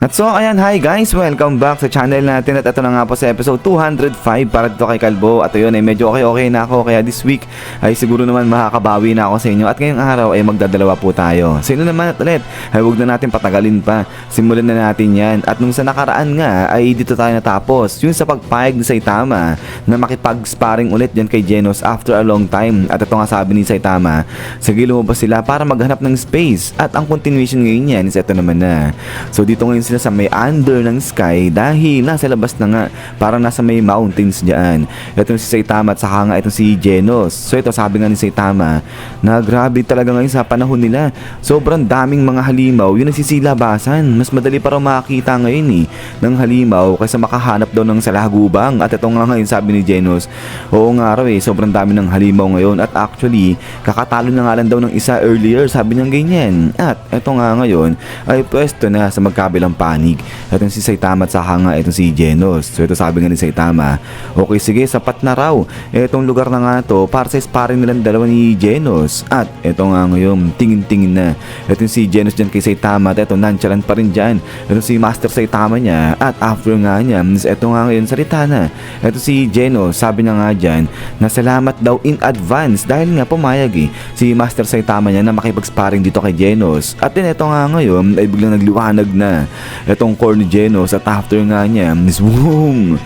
At so ayan, hi guys, welcome back sa channel natin at ito na nga po sa episode 205 para dito kay Kalbo. At ayun ay medyo okay na ako, kaya this week ay siguro naman makakabawi na ako sa inyo. At ngayong araw ay magdadalawa po tayo. Sino naman at ulit, ay huwag na natin patagalin pa, simulan na natin yan. At nung sa nakaraan nga ay dito tayo natapos, yun sa pagpayag ni Saitama na makipag-sparring ulit dyan kay Genos after a long time. At ito nga sabi ni Saitama, sige lumabas sila para maghanap ng space. At ang continuation ngayon yan is ito naman na. So dito ngayon sila sa may under ng sky dahil nasa labas na nga, parang nasa may mountains dyan. Ito si Saitama at saka nga ito si Genos. So ito sabi nga ni Saitama na grabe talaga ngayon sa panahon nila, sobrang daming mga halimaw yung nagsisilabasan. Mas madali para makakita ngayon ng halimaw kaysa makahanap daw ng salahagubang. At ito nga ngayon sabi ni Genos, oo nga raw sobrang dami ng halimaw ngayon. At actually kakatalo na nga lang daw ng isa earlier, sabi niya ganyan. At ito nga ngayon ay pwesto na sa magkabilang panig. Ito si Saitama at saka nga ito si Genos. So ito sabi nga ni Saitama, okay sige, sapat na raw itong lugar na nga to para sa sparring nilang dalawa ni Genos. At ito nga ngayon, tingin-tingin na ito si Genos dyan kay Saitama at ito nonchalant pa rin dyan. Ito si Master Saitama niya. At after nga niya, ito nga ngayon salita na ito si Genos, sabi niya nga dyan na salamat daw in advance dahil nga pumayag si Master Saitama niya na makipag-sparring dito kay Genos. At din ito nga ngayon ay biglang nagliwanag na itong core ni Genos. At after nga niya, boom,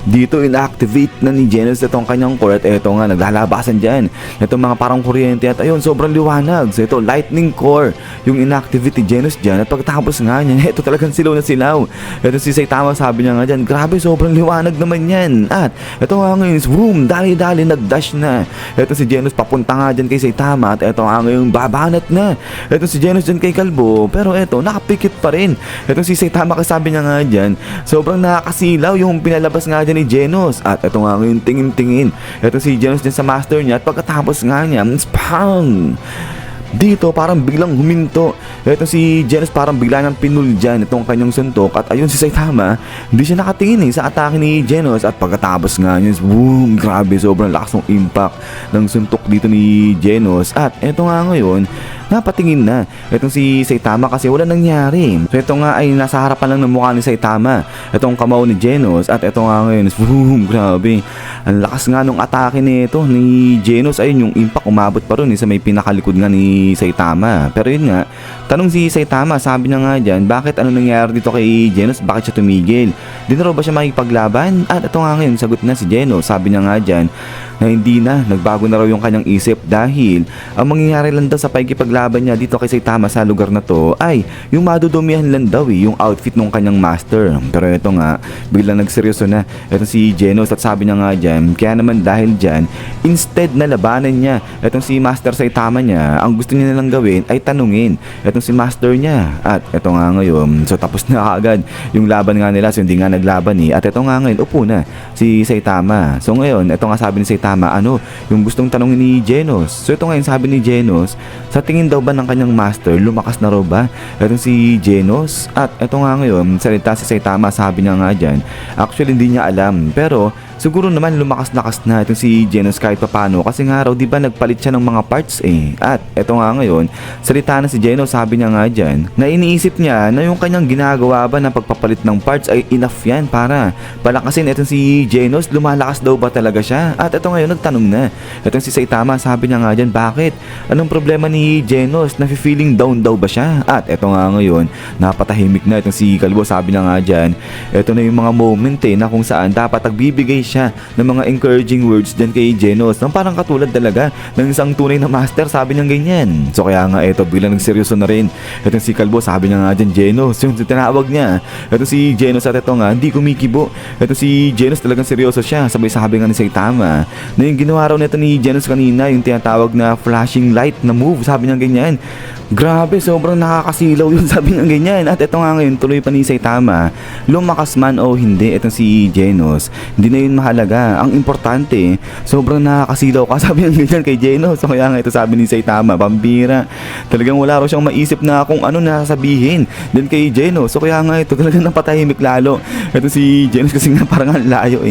dito inactivate na ni Genos itong kanyang core. At ito nga naglalabasan dyan itong mga parang kuryente at ayun sobrang liwanag. So ito lightning core yung inactivate ni Genos dyan. At pagtapos nga niya, ito talagang silaw na silaw. Ito si Saitama sabi niya nga dyan, grabe sobrang liwanag naman yan. At ito nga ngayon, boom, dali-dali nagdash na ito si Genos papunta nga dyan kay Saitama. At ito nga ngayon babanat na ito si Genos dyan kay Kalbo. Pero ito nakapikit pa rin ito si Saitama kasabi niya nga dyan, sobrang nakakasilaw yung pinalabas nga dyan ni Genos. At ito nga ngayon tingin-tingin ito si Genos din sa master niya. At pagkatapos nga niya, spang, dito parang biglang huminto ito si Genos, parang bigla nang pinul dyan itong kanyang suntok. At ayun si Saitama, hindi siya nakatingin sa atake ni Genos. At pagkatapos nga niya, boom, grabe sobrang lakas ng impact ng suntok dito ni Genos. At ito nga ngayon napatingin na itong si Saitama kasi wala nangyari. So ito nga ay nasa harapan lang ng mukha ni Saitama itong kamao ni Genos. At ito nga ngayon, boom, grabe ang lakas nga nung atake nito ni Genos. Ayun yung impact umabot pa rin sa may pinakalikod nga ni Saitama. Pero yun nga, tanong si Saitama, sabi niya nga dyan, bakit ano nangyari dito kay Genos, bakit siya tumigil, di na raw ba siya makipaglaban? At ito nga ngayon, sagot na si Genos, sabi niya nga dyan na hindi na, nagbago na raw yung kanyang isip dahil ang mangyayari lang daw sa pakikipaglaban niya dito kay Saitama sa lugar na to ay yung madudumihan lang daw yung outfit ng kanyang master. Pero ito nga, biglang nagseryoso na itong si Genos at sabi niya nga dyan, kaya naman dahil dyan, instead na labanan niya itong si Master Saitama niya, ang gusto niya nalang gawin ay tanungin itong si master niya. At ito nga ngayon, so tapos na agad yung laban nga nila, so hindi nga naglaban at ito nga ngayon, upo na si Saitama. So ngayon, ito nga sabi ni Saitama, ano yung gustong tanongin ni Genos. So ito ngayon sabi ni Genos, sa tingin daw ba ng kanyang master, lumakas na raw ba itong si Genos? At ito nga ngayon, salita si Saitama, sabi niya nga dyan, actually hindi niya alam, pero siguro naman lumakas-lakas na itong si Genos kahit papano kasi nga raw diba nagpalit siya ng mga parts At eto nga ngayon, salita na si Genos, sabi niya nga dyan na iniisip niya na yung kanyang ginagawa ba ng pagpapalit ng parts ay enough yan para palakasin itong si Genos, lumalakas daw ba talaga siya? At eto ngayon nagtanong na itong si Saitama, sabi niya nga dyan, bakit? Anong problema ni Genos? Nafe-feeling down daw ba siya? At eto nga ngayon, napatahimik na itong si Kalbo, sabi niya nga dyan, eto na yung mga moment na kung saan dapat nagbibigay siya ng mga encouraging words dyan kay Genos, nang parang katulad talaga ng isang tunay na master, sabi niya ganyan. So kaya nga ito, biglang nagseryoso na rin itong si Kalbo, sabi niya nga dyan, Genos, yung tinawag niya ito si Genos. At ito nga, hindi kumikibo ito si Genos, talagang seryoso siya. Sabay sabi nga ni Saitama na yung ginawa raw nito ni Genos kanina, yung tinatawag na flashing light na move, sabi niya ganyan, grabe sobrang nakakasilaw yun, sabi niya ganyan. At ito nga ngayon, tuloy pa ni Saitama, lumakas man o hindi itong si Genos, hindi na yun mahalaga, ang importante sobrang nakakasilaw ka, sabi niya ganyan kay Genos. So kaya nga ito sabi ni Saitama, pambira, talagang wala raw siyang maisip na kung ano nasasabihin din kay Genos. So kaya nga ito talagang napatahimik lalo ito si Genos kasi nga parang ang layo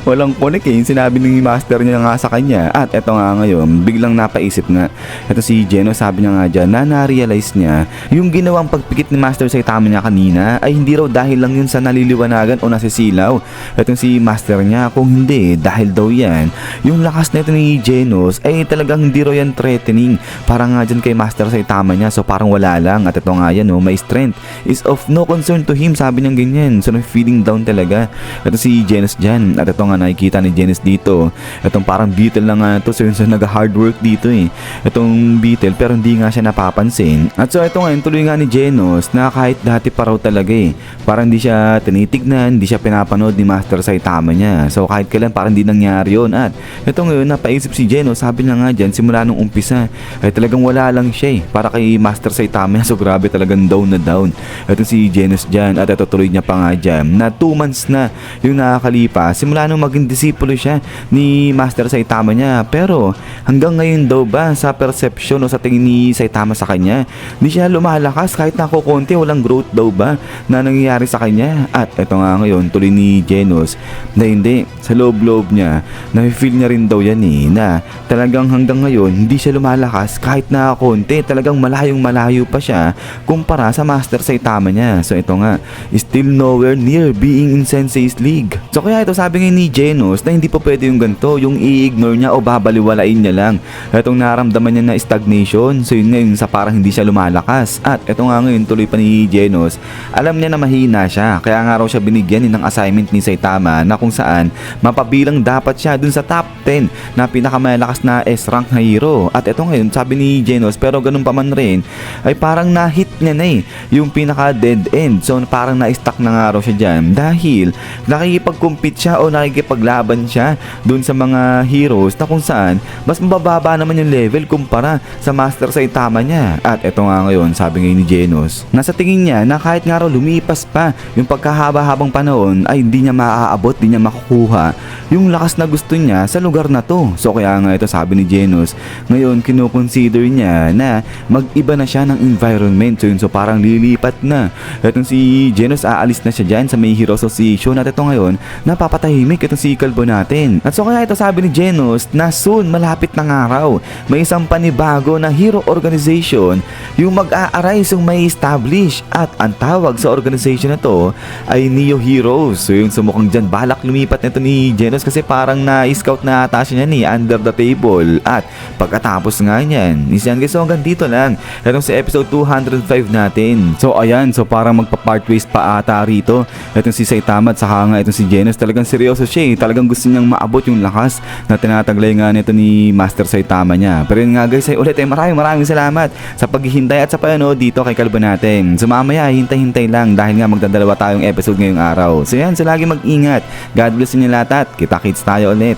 walang connect yung sinabi ng master niya nga sa kanya. At ito nga ngayon, biglang napaisip nga ito si Genos, sabi niya nga dyan na na-realize niya yung ginawang pagpikit ni Master Saitama niya kanina ay hindi raw dahil lang yun sa naliliwanagan o nasisilaw itong si Master niya, kung hindi dahil daw yan yung lakas na ito ni Genos ay talagang hindi raw yan threatening para nga dyan kay Master Saitama niya. So parang wala lang, at ito nga yan, may strength is of no concern to him, sabi niya ganyan. So feeling down talaga ito si Genos dyan, at ito nga nakikita ni Genos dito, itong parang beetle lang nga ito. So yun, nag-hard work dito itong beetle, pero hindi nga siya napapansin. At so ito nga yung tuloy nga ni Genos na kahit dati pa raw talaga parang hindi siya tinitignan, hindi siya pinapanood ni Master Saitama niya. So kahit kailan parang hindi nangyari yun. At ito ngayon napaisip si Genos, sabi niya nga dyan simula nung umpisa ay talagang wala lang siya para kay Master Saitama. So grabe, talagang down na down ito si Genos dyan. At ito tuloy niya pa nga dyan na 2 months na yung nakakalipas simula nung maging disipulo siya ni Master Saitama niya. Pero hanggang ngayon daw ba sa perception o sa tingin ni Saitama sa kanya, hindi siya lumalakas kahit na kukunti, walang growth daw ba na nangyayari sa kanya. At ito nga ngayon tuloy ni Genos na hindi, sa loob-loob niya na-feel niya rin daw yan na talagang hanggang ngayon hindi siya lumalakas kahit na konti, talagang malayong malayo pa siya kumpara sa Master Saitama niya. So ito nga, still nowhere near being in Sensei's League. So kaya ito sabi nga ni Genos na hindi pa pwede yung ganito, yung i-ignore niya o babaliwalain niya lang itong naramdaman niya na stagnation. So yun ngayon sa parang hindi siya lumalakas. At ito nga ngayon tuloy pa ni Genos, alam niya na mahina siya, kaya nga raw siya binigyan ng assignment ni Saitama na kung saan mapabilang dapat siya dun sa top 10 na pinakamalakas na S-rank na hero. At ito ngayon sabi ni Genos, pero ganun pa man rin ay parang na-hit niya na yung pinaka dead end. So parang na-stuck na nga raw siya dyan dahil nakikipag-compete siya o nakikipaglaban siya dun sa mga heroes na kung saan mas mababa naman yung level kumpara sa Master Saitama niya. At ito nga ngayon sabi ngayon ni Genos, nasa tingin niya na kahit nga raw lumipas pa yung pagkahaba-habang panahon ay hindi niya maaabot, hindi niya makukuha yung lakas na gusto niya sa lugar na to. So kaya nga ito sabi ni Genos, ngayon kinoconsider niya na mag-iba na siya ng environment. So yun, so parang lilipat na itong si Genos, aalis na siya dyan sa may Hero Association. At ito ngayon napapatahimik itong si Kalbo natin. At so kaya ito sabi ni Genos na soon, malapit ng araw, may isang panibago na hero organization yung mag-a-arise, yung may establish. At ang tawag sa organization na to ay Neo Heroes. So yun, sumukhang dyan balak lumipat nito ni Genos kasi parang na-scout na ata siya niya under the table. At pagkatapos nga niyan, isyan guys, so hanggang dito lang itong sa episode 205 natin. So ayan, so parang magpa-part ways pa ata rito itong si Saitama at saka nga itong si Genos. Talagang seryoso siya talagang gusto niyang maabot yung lakas na tinataglay nga nito ni Master Saitama niya. Pero yun nga guys, ay ulit maraming salamat sa paghihintay at sa panonood dito kay Kalbo natin. So mamaya hintay-hintay lang dahil nga magdadalawa tayong episode ngayong araw. So yan, so lagi mag-ingat. God bless inyo lahat at kita-kits tayo ulit.